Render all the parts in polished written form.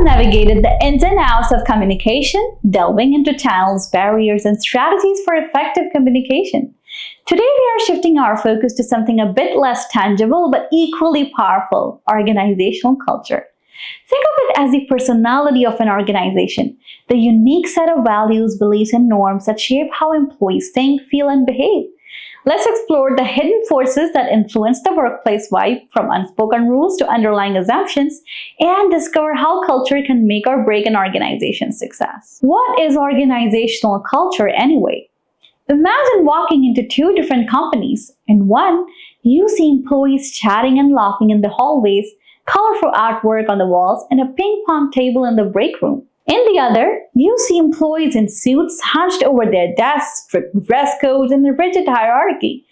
navigated the ins and outs of communication, delving into channels, barriers, and strategies for effective communication. Today, we are shifting our focus to something a bit less tangible but equally powerful: organizational culture. Think of it as the personality of an organization, the unique set of values, beliefs, and norms that shape how employees think, feel, and behave. Let's explore the hidden forces that influence the workplace vibe, from unspoken rules to underlying assumptions, and discover how culture can make or break an organization's success. What is organizational culture anyway? Imagine walking into two different companies. In one, you see employees chatting and laughing in the hallways, colorful artwork on the walls, and a ping pong table in the break room. In the other, you see employees in suits hunched over their desks, strict dress codes, and a rigid hierarchy.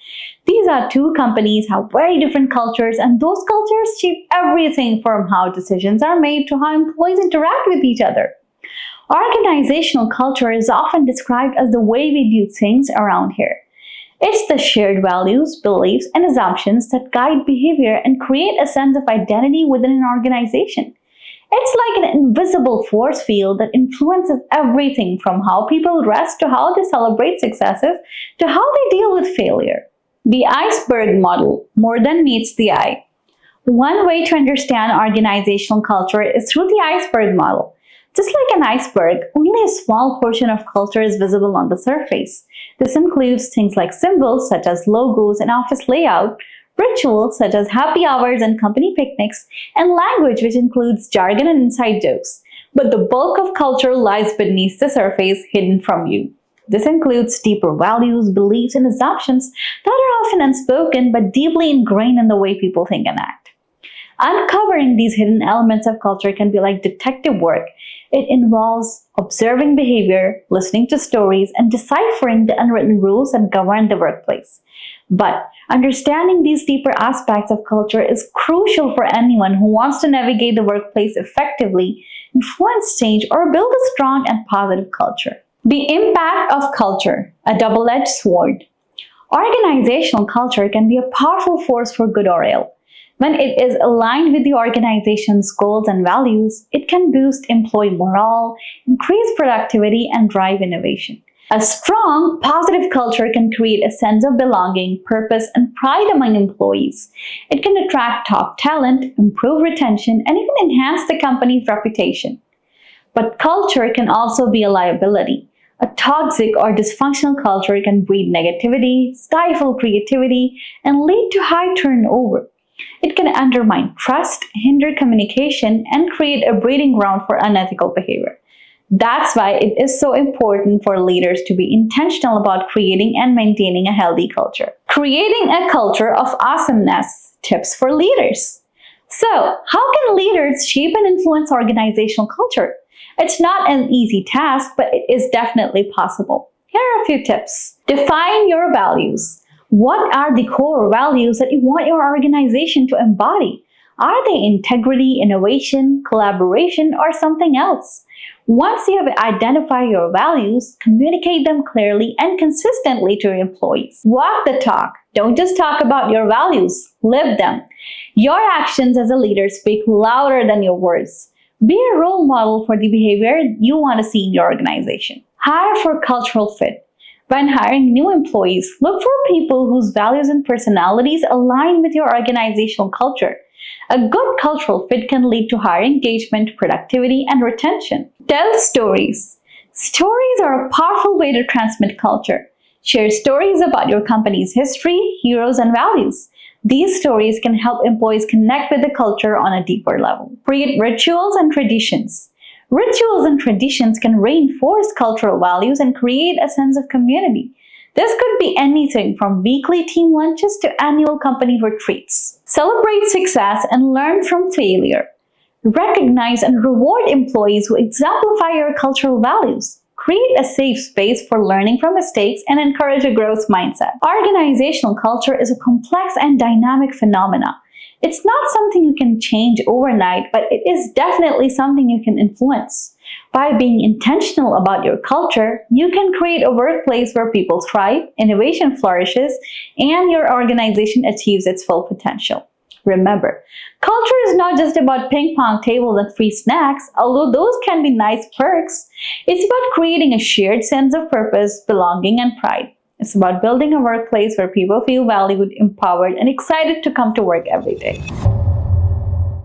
These are two companies have very different cultures, and those cultures shape everything from how decisions are made to how employees interact with each other. Organizational culture is often described as the way we do things around here. It's the shared values, beliefs, and assumptions that guide behavior and create a sense of identity within an organization. It's like an invisible force field that influences everything from how people dress to how they celebrate successes to how they deal with failure. The iceberg model: more than meets the eye. One way to understand organizational culture is through the iceberg model. Just like an iceberg, only a small portion of culture is visible on the surface. This includes things like symbols such as logos and office layout, rituals such as happy hours and company picnics, and language which includes jargon and inside jokes. But the bulk of culture lies beneath the surface, hidden from you. This includes deeper values, beliefs, and assumptions that are often unspoken but deeply ingrained in the way people think and act. Uncovering these hidden elements of culture can be like detective work. It involves observing behavior, listening to stories, and deciphering the unwritten rules that govern the workplace. But understanding these deeper aspects of culture is crucial for anyone who wants to navigate the workplace effectively, influence change, or build a strong and positive culture. The impact of culture: a double-edged sword. Organizational culture can be a powerful force for good or ill. When it is aligned with the organization's goals and values, it can boost employee morale, increase productivity, and drive innovation. A strong, positive culture can create a sense of belonging, purpose, and pride among employees. It can attract top talent, improve retention, and even enhance the company's reputation. But culture can also be a liability. A toxic or dysfunctional culture can breed negativity, stifle creativity, and lead to high turnover. It can undermine trust, hinder communication, and create a breeding ground for unethical behavior. That's why it is so important for leaders to be intentional about creating and maintaining a healthy culture. Creating a culture of awesomeness: tips for leaders. So, how can leaders shape and influence organizational culture? It's not an easy task, but it is definitely possible. Here are a few tips. Define your values. What are the core values that you want your organization to embody? Are they integrity, innovation, collaboration, or something else? Once you have identified your values, communicate them clearly and consistently to your employees. Walk the talk. Don't just talk about your values, live them. Your actions as a leader speak louder than your words. Be a role model for the behavior you want to see in your organization. Hire for cultural fit. When hiring new employees, look for people whose values and personalities align with your organizational culture. A good cultural fit can lead to higher engagement, productivity, and retention. Tell stories. Stories are a powerful way to transmit culture. Share stories about your company's history, heroes, and values. These stories can help employees connect with the culture on a deeper level. Create rituals and traditions. Rituals and traditions can reinforce cultural values and create a sense of community. This could be anything from weekly team lunches to annual company retreats. Celebrate success and learn from failure. Recognize and reward employees who exemplify your cultural values. Create a safe space for learning from mistakes and encourage a growth mindset. Organizational culture is a complex and dynamic phenomenon. It's not something you can change overnight, but it is definitely something you can influence. By being intentional about your culture, you can create a workplace where people thrive, innovation flourishes, and your organization achieves its full potential. Remember, culture is not just about ping pong tables and free snacks, although those can be nice perks. It's about creating a shared sense of purpose, belonging, and pride. It's about building a workplace where people feel valued, empowered, and excited to come to work every day.